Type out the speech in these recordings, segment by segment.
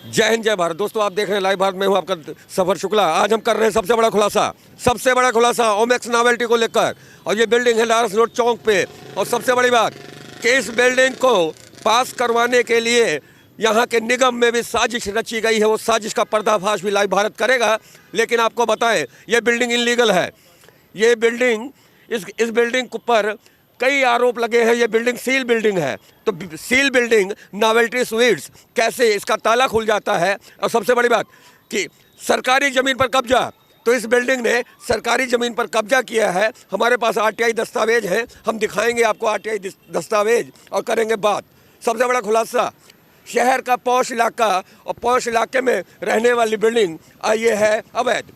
जय हिंद जय भारत। दोस्तों आप देख रहे हैं लाइव भारत में, हूं आपका सफर शुक्ला। आज हम कर रहे हैं सबसे बड़ा खुलासा ओमेक्स नॉवेल्टी को लेकर। और ये बिल्डिंग है लारस रोड चौक पे। और सबसे बड़ी बात कि इस बिल्डिंग को पास करवाने के लिए यहाँ के निगम में भी साजिश रची गई है। वो साजिश का पर्दाफाश भी लाइव भारत करेगा। लेकिन आपको बताएं, ये बिल्डिंग इलीगल है। ये बिल्डिंग इस बिल्डिंग पर कई आरोप लगे हैं। ये बिल्डिंग सील बिल्डिंग है। तो सील बिल्डिंग नॉवेल्टी स्वीट्स कैसे इसका ताला खुल जाता है। और सबसे बड़ी बात कि सरकारी ज़मीन पर कब्जा, तो इस बिल्डिंग ने सरकारी ज़मीन पर कब्जा किया है। हमारे पास आरटीआई दस्तावेज हैं, हम दिखाएंगे आपको आरटीआई दस्तावेज और करेंगे बात। सबसे बड़ा खुलासा, शहर का पॉश इलाका और पॉश इलाके में रहने वाली बिल्डिंग ये है अवैध।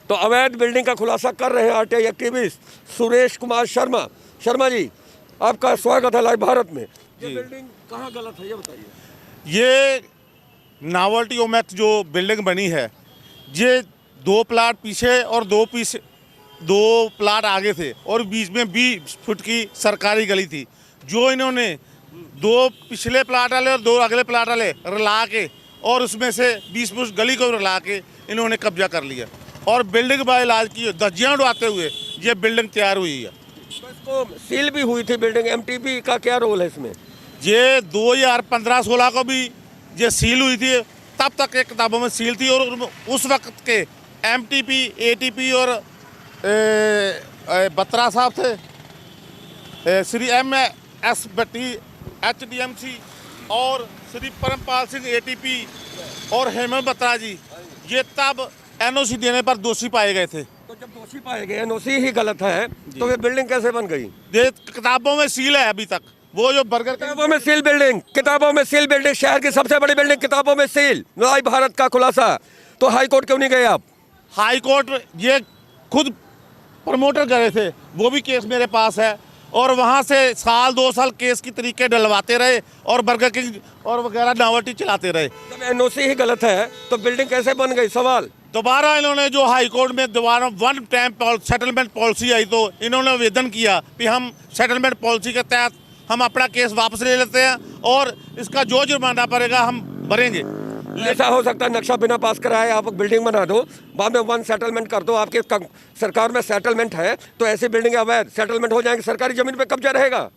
तो अवैध बिल्डिंग का खुलासा कर रहे हैं आरटीआई एक्टिविस्ट सुरेश कुमार शर्मा। शर्मा जी, आपका स्वागत है लाइव भारत में। ये बिल्डिंग कहाँ गलत है ये बताइए। ये नॉवेल्टी ओमेक्स जो बिल्डिंग बनी है, ये 2 प्लाट पीछे और 2 प्लाट आगे थे और बीच में 20 फुट की सरकारी गली थी, जो इन्होंने 2 पिछले प्लाट वाले और 2 अगले प्लाट वाले रला के और उसमें से 20 फुट गली को रला के इन्होंने कब्जा कर लिया। और बिल्डिंग बाय इलाज की धज्जियाँ उड़ाते हुए ये बिल्डिंग तैयार हुई है। तो इसको सील भी हुई थी बिल्डिंग, एमटीपी का क्या रोल है इसमें? ये 2015-16 को भी ये सील हुई थी, तब तक के किताबों में सील थी। और उस वक्त के एमटीपी, एटीपी और बत्रा साहब थे, श्री MS भट्टी HDMC और श्री परमपाल सिंह ATP और हेमंत बत्रा जी, ये तब NOC देने पर दोषी पाए गए थे। तो जब दोषी पाए गए, एनओसी ही गलत है, तो ये बिल्डिंग कैसे बन गई? ये किताबों में सील है अभी तक। वो जो बर्गर किताबों में सील बिल्डिंग, किताबों में सील बिल्डिंग, शहर की सबसे बड़ी बिल्डिंग किताबों में सील। लाइव भारत का खुलासा। तो हाई कोर्ट क्यों नहीं गए आप? हाई कोर्ट ये खुद प्रमोटर गए थे, वो भी केस मेरे पास है। और वहाँ से 1-2 साल केस की तरीके डलवाते रहे और बर्गर किंग और वगैरह नॉवेल्टी चलाते रहे। जब एनओसी ही गलत है तो बिल्डिंग कैसे बन गई? सवाल दोबारा इन्होंने जो हाई कोर्ट में दोबारा वन टाइम सेटलमेंट पॉलिसी आई, तो इन्होंने आवेदन किया कि हम सेटलमेंट पॉलिसी के तहत हम अपना केस वापस ले लेते हैं और इसका जो जुर्माना पड़ेगा हम भरेंगे। ऐसा हो सकता है नक्शा बिना पास कराए आप बिल्डिंग बना दो, बाद में वन सेटलमेंट कर दो। आपके सरकार में सेटलमेंट है तो ऐसी बिल्डिंग अवैध सेटलमेंट हो जाएंगे, सरकारी जमीन पे कब्जा रहेगा।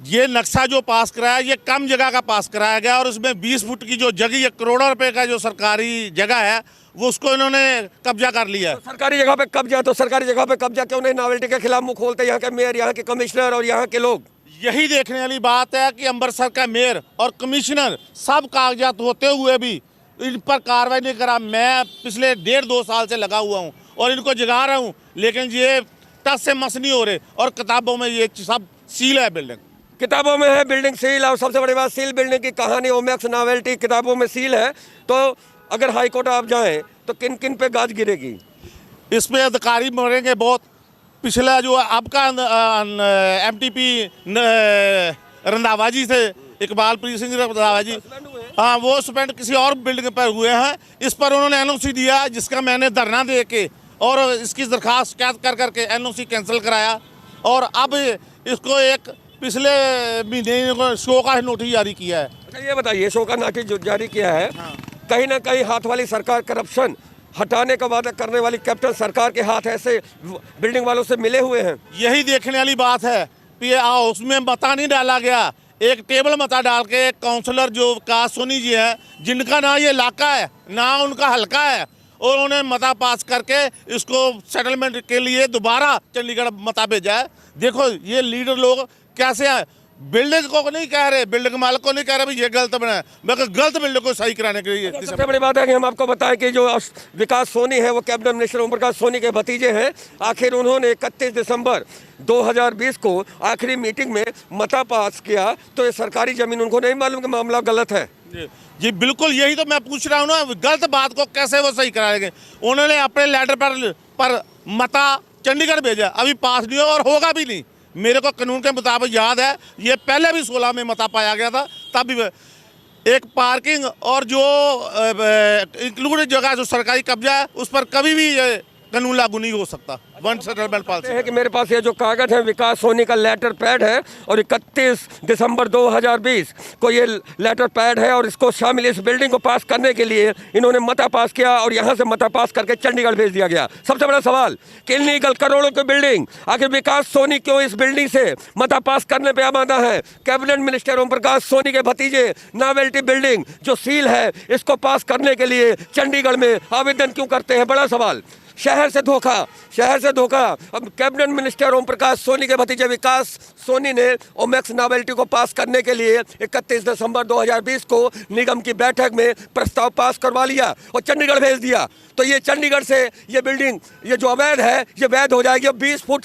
ये नक्शा जो पास कराया, ये कम जगह का पास कराया गया और उसमें 20 फुट की जो जगह, ये करोड़ों रुपए का जो सरकारी जगह है, वो उसको इन्होंने कब्जा कर लिया। तो सरकारी जगह पे कब्जा, तो सरकारी जगह पे कब्जा क्यों नहीं नॉवेल्टी के खिलाफ मुंह खोलते यहाँ के मेयर, यहाँ के कमिश्नर और यहाँ के लोग? यही देखने वाली बात है कि अमृतसर का मेयर और कमिश्नर सब कागजात होते हुए भी इन पर कार्रवाई नहीं करा। मैं पिछले 1.5-2 साल से लगा हुआ हूँ और इनको जगा रहा हूँ, लेकिन ये टस से मस नहीं हो रहे। और किताबों में ये सब सील है बिल्डिंग, किताबों में है बिल्डिंग सील। और सबसे बड़ी बात, सील बिल्डिंग की कहानी ओमेक्स नॉवेल्टी किताबों में सील है। तो अगर हाई कोर्ट आप जाएं तो किन किन पे गाज गिरेगी? इस पे अधिकारी मरेंगे बहुत। पिछला जो अब का MTP रंधावा जी थे, इकबालप्रीत सिंह रंधावा जी, हाँ, वो सस्पेंड किसी और बिल्डिंग पर हुए हैं। इस पर उन्होंने NOC दिया, जिसका मैंने धरना दे के और इसकी दरखास्त कर करके NOC कैंसिल कराया। और अब इसको एक पिछले महीने शो का नोटिस जारी किया है। अच्छा ये बताइए, शो का नोटिस जारी किया है, कहीं ना कहीं हाथ वाली सरकार करप्शन हटाने का वादा करने वाली कैप्टन सरकार के हाथ ऐसे बिल्डिंग वालों से मिले हुए हैं। यही देखने वाली बात है कि उसमें मता नहीं डाला गया। एक टेबल मता डाल के एक काउंसलर जो विकास सोनी जी है, जिनका ना ये इलाका है ना उनका हल्का है, और उन्होंने मता पास करके इसको सेटलमेंट के लिए दोबारा चंडीगढ़ मता भेजा है। देखो ये लीडर लोग कैसे हैं। बिल्डिंग को नहीं कह रहे, बिल्डिंग मालिक को नहीं कह रहे भाई ये गलत बना है, मगर गलत बिल्डिंग को सही कराने के लिए। सबसे बड़ी बात है कि हम आपको बताएं कि जो विकास सोनी है वो कैबिनेट मिनिस्टर ओम प्रकाश सोनी के भतीजे हैं। आखिर उन्होंने 31 दिसंबर 2020 को आखिरी मीटिंग में मता पास किया, तो ये सरकारी जमीन उनको नहीं मालूम कि मामला गलत है। जी बिल्कुल, यही तो मैं पूछ रहा हूँ ना, गलत बात को कैसे वो सही कराएंगे। उन्होंने अपने लेटर पर मता चंडीगढ़ भेजा, अभी पास नहीं हो और होगा भी नहीं। मेरे को कानून के मुताबिक याद है, ये पहले भी 16 में मता पाया गया था, तब भी एक पार्किंग और जो इंक्लूडेड जगह जो सरकारी कब्जा है उस पर कभी भी कानून लागू नहीं हो सकता। वन सेटलमेंट पॉलिसी है कि मेरे पास ये जो कागज है विकास सोनी का लेटर पैड है और 31 दिसंबर 2020 को ये लेटर पैड है और इसको शामिल इस बिल्डिंग को पास करने के लिए इन्होंने मता पास किया और यहाँ से मता पास करके चंडीगढ़ भेज दिया गया। सबसे बड़ा सवाल कि इल्लीगल करोड़ों की बिल्डिंग, आखिर विकास सोनी क्यों इस बिल्डिंग से मता पास करने पे आमादा है? कैबिनेट मिनिस्टर ओम प्रकाश सोनी के भतीजे नॉवेल्टी बिल्डिंग जो सील है इसको पास करने के लिए चंडीगढ़ में आवेदन क्यों करते हैं? बड़ा सवाल। शहर से धोखा। अब कैबिनेट मिनिस्टर ओम प्रकाश सोनी के भतीजे विकास सोनी ने ओमैक्स नॉवेल्टी को पास करने के लिए 31 दिसंबर 2020 को निगम की बैठक में प्रस्ताव पास करवा लिया और चंडीगढ़ भेज दिया। तो ये चंडीगढ़ से ये बिल्डिंग ये जो अवैध है ये वैध हो जाएगी। 20 फुट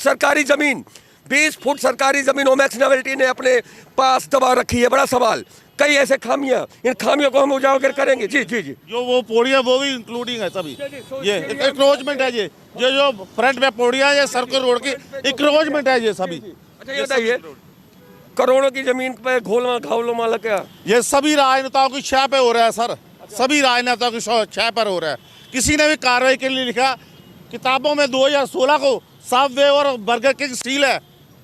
सरकारी ज़मीन ओमैक्स नॉवेल्टी ने अपने पास दबा रखी है। बड़ा सवाल। कई ऐसे खामियां, इन खामियों को हम उजागर करेंगे। जी जो वो पौड़ियाँ वो भी इंक्लूडिंग है सभी। ये इंक्रोचमेंट है, ये जो फ्रंट में पौड़ियाँ ये सर्कल रोड की इंक्रोचमेंट है ये सभी। अच्छा ये बताइए, करोड़ों की जमीन पे घावलो माला क्या? ये सभी राजनेताओं की छाया पे हो रहा है सर, सभी राजनेताओं की छाया पर हो रहा है। किसी ने भी कार्रवाई के लिए लिखा किताबों में 2016 को सबवे और बर्गर किंग सील है,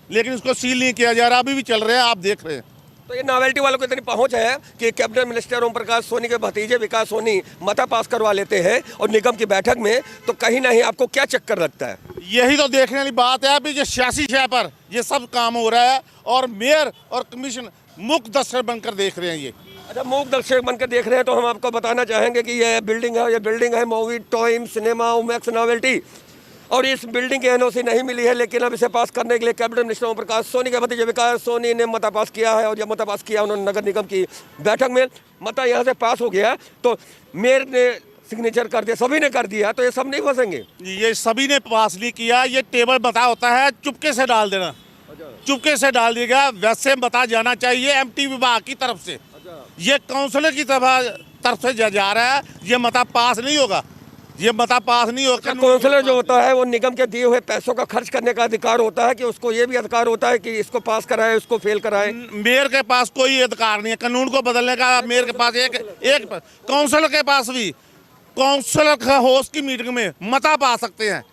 लेकिन इसको सील नहीं किया जा रहा, अभी भी चल रहे हैं, आप देख रहे हैं। तो ये नॉवेल्टी वालों को इतनी पहुंच है कि कैबिनेट मिनिस्टर ओम प्रकाश सोनी के भतीजे विकास सोनी मता पास करवा लेते हैं और निगम की बैठक में। तो कहीं ना कहीं आपको क्या चक्कर लगता है? यही तो देखने वाली बात है। अभी जो 86 शहर पर ये सब काम हो रहा है और मेयर और कमीशन मूक दर्शक बनकर देख रहे हैं। ये अच्छा, मूक दर्शक बनकर देख रहे हैं। तो हम आपको बताना चाहेंगे कि ये बिल्डिंग है movie time cinema Omaxe novelty और इस बिल्डिंग की एनओसी नहीं मिली है, लेकिन अब इसे पास करने के लिए कैबिनेट मिनिस्टर ओम प्रकाश सोनी के भतीजे विकास सोनी ने मता पास किया है। और जब मता पास किया उन्होंने नगर निगम की बैठक में मता यहाँ से पास हो गया तो मेयर ने सिग्नेचर कर दिया, सभी ने कर दिया, तो ये सब नहीं फंसेंगे। ये सभी ने पास नहीं किया। ये टेबल बता होता है चुपके से डाल देना, चुपके से डाल दिएगा। वैसे बता जाना चाहिए एमटी विभाग की तरफ से, ये काउंसिलर की तरफ से जा रहा है। ये मता पास नहीं होगा, ये मता पास नहीं होगा। काउंसिलर जो होता है वो निगम के दिए हुए पैसों का खर्च करने का अधिकार होता है कि उसको ये भी अधिकार होता है कि इसको पास कराए, उसको फेल कराए। मेयर के पास कोई अधिकार नहीं है कानून को बदलने का। मेयर के पास एक काउंसिलर के पास भी, काउंसिलर का होस्ट की मीटिंग में मता पा सकते हैं,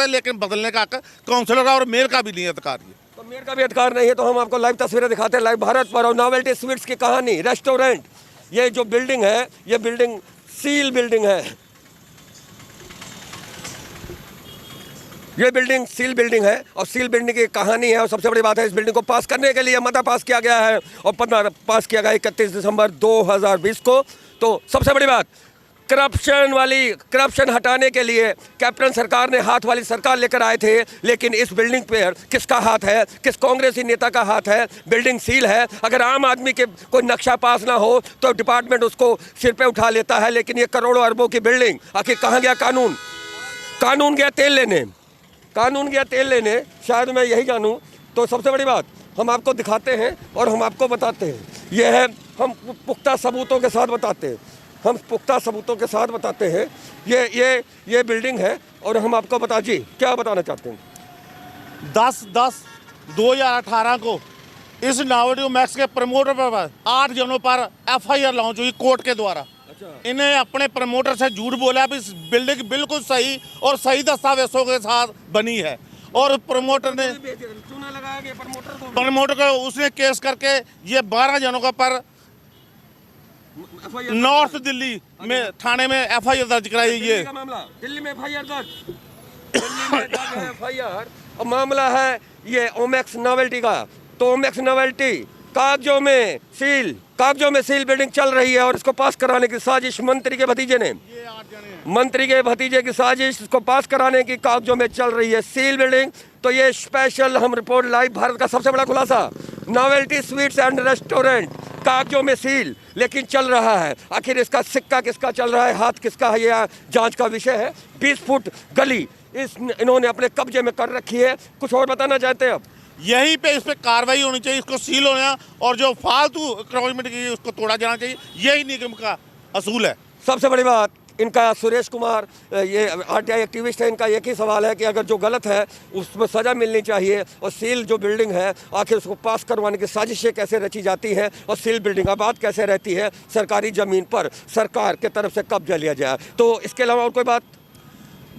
लेकिन बदलने का काउंसिलर का और मेयर का भी नहीं अधिकार। तो मेयर का भी अधिकार नहीं है। तो हम आपको लाइव तस्वीरें दिखाते हैं, लाइव भारत पर। और नॉवेल्टी स्वीट्स की कहानी, रेस्टोरेंट, ये जो बिल्डिंग है ये बिल्डिंग सील बिल्डिंग है। ये बिल्डिंग सील बिल्डिंग है और सील बिल्डिंग की कहानी है। और सबसे बड़ी बात है इस बिल्डिंग को पास करने के लिए मता पास किया गया है और पास किया गया 31 दिसंबर 2020 को। तो सबसे बड़ी बात करप्शन हटाने के लिए कैप्टन सरकार ने हाथ वाली सरकार लेकर आए थे, लेकिन इस बिल्डिंग पर किसका हाथ है? किस कांग्रेसी नेता का हाथ है? बिल्डिंग सील है। अगर आम आदमी के कोई नक्शा पास ना हो तो डिपार्टमेंट उसको सिर पे उठा लेता है, लेकिन ये करोड़ों अरबों की बिल्डिंग, आखिर कहाँ गया कानून? कानून गया तेल लेने, शायद मैं यही जानूं। तो सबसे बड़ी बात हम आपको दिखाते हैं और हम आपको बताते हैं, यह है हम पुख्ता सबूतों के साथ बताते हैं। ये बिल्डिंग है और हम आपको जी क्या बताना चाहते हैं? 10/10/2018 को इस नॉवेल्टी मैक्स के प्रमोटर पर 8 जनों पर FIR लॉन्च हुई कोर्ट के द्वारा। इन्हें अपने प्रमोटर से झूठ बोला भी इस बिल्डिंग बिल्कुल सही और सही दस्तावेजों के साथ बनी है। और प्रमोटर ने चूना लगाया कि प्रमोटर को उसने केस करके ये 12 जनों का पर नॉर्थ दिल्ली में थाने में FIR दर्ज कराई। ये दिल्ली में FIR दर्ज FIR और मामला है ये ओमैक्स नॉवेल्टी का। तो ओमैक्स नॉवेल्टी कागजों में सील बिल्डिंग चल रही है और इसको पास कराने की साजिश मंत्री के भतीजे की साजिश इसको पास कराने की कागजों में चल रही है सील बिल्डिंग। तो ये स्पेशल हम रिपोर्ट लाइव भारत का सबसे बड़ा खुलासा, नॉवेल्टी स्वीट्स एंड रेस्टोरेंट कागजों में सील लेकिन चल रहा है। आखिर इसका सिक्का किसका चल रहा है, हाथ किसका है, ये जांच का विषय है। 20 फुट गली इन्होंने अपने कब्जे में कर रखी है। कुछ और बताना चाहते हैं? अब यहीं पे इस पे कार्रवाई होनी चाहिए, इसको सील होना और जो फालतू एंक्रोचमेंट की उसको तोड़ा जाना चाहिए। यही निगम का असूल है। सबसे बड़ी बात इनका सुरेश कुमार ये RTI एक्टिविस्ट है, इनका एक ही सवाल है कि अगर जो गलत है उसमें सज़ा मिलनी चाहिए। और सील जो बिल्डिंग है आखिर उसको पास करवाने की साजिशें कैसे रची जाती हैं और सील बिल्डिंग आबाद कैसे रहती है सरकारी ज़मीन पर, सरकार के तरफ से कब्जा लिया जाए। तो इसके अलावा और कोई बात?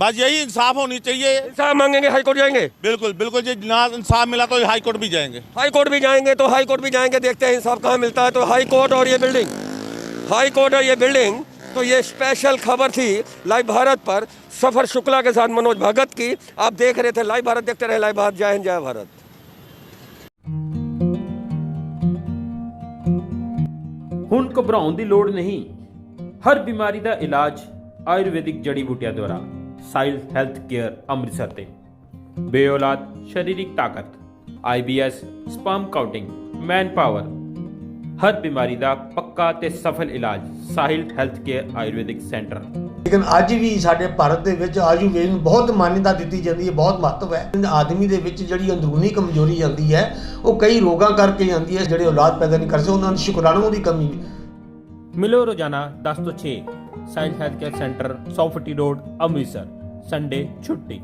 बस यही इंसाफ होनी चाहिए। इंसाफ मांगेंगे हाई कोर्ट जाएंगे, बिल्कुल बिल्कुल जी, ना इंसाफ मिला तो हाई कोर्ट भी जाएंगे। हाई कोर्ट भी जाएंगे तो हाई कोर्ट भी जाएंगे, देखते हैं इंसाफ कहाँ मिलता है। तो हाई कोर्ट और ये बिल्डिंग, हाई कोर्ट और ये बिल्डिंग, तो ये स्पेशल खबर थी लाइव भारत पर सफर शुक्ला के साथ मनोज भगत की। आप देख रहे थे लाइव भारत, देखते रहे लाइव भारत। जय हिंद, जय भारत। ਹੁਣ ਘਬਰਾਉਣ ਦੀ ਲੋੜ ਨਹੀਂ। ਹਰ ਬਿਮਾਰੀ ਦਾ ਇਲਾਜ ਆਯੁਰਵੈਦਿਕ ਜੜੀ ਬੂਟੀਆਂ ਦੁਆਰਾ। ਸਾਈਲ ਹੈਲਥ ਕੇਅਰ ਅੰਮ੍ਰਿਤਸਰ ਤੇ ਬੇਔਲਾਦ ਸਰੀਰਕ ਤਾਕਤ, IBS, sperm counting, man power, ਹਰ ਬਿਮਾਰੀ ਦਾ ਪੱਕਾ ਤੇ ਸਫਲ ਇਲਾਜ Sahil health care Ayurvedic centre. ਲੇਕਿਨ ਅੱਜ ਵੀ ਸਾਡੇ ਭਾਰਤ ਦੇ ਵਿੱਚ ਆਯੁਰਵੇਦ ਨੂੰ ਬਹੁਤ ਮਾਨਤਾ ਦਿੱਤੀ ਜਾਂਦੀ ਹੈ, ਬਹੁਤ ਮਹੱਤਵ ਹੈ। ਆਦਮੀ ਦੇ ਵਿੱਚ ਜਿਹੜੀ ਅੰਦਰੂਨੀ ਕਮਜ਼ੋਰੀ ਆਉਂਦੀ ਹੈ ਉਹ ਕਈ ਰੋਗਾਂ ਕਰਕੇ ਆਉਂਦੀ ਹੈ, ਜਿਹੜੇ ਔਲਾਦ ਪੈਦਾ ਨਹੀਂ ਕਰ ਸਕਦੇ, ਉਹਨਾਂ ਦੀ ਸ਼ੁਕਰਾਣੂ ਦੀ ਕਮੀ। ਮਿਲੋ ਰੋਜ਼ਾਨਾ 10 ਤੋਂ 6 ਸਾਹਿਲ ਹੈਲਥ ਕੇਅਰ ਸੈਂਟਰ 100 ਫੁੱਟੀ ਰੋਡ ਅੰਮ੍ਰਿਤਸਰ। ਸੰਡੇ ਛੁੱਟੀ।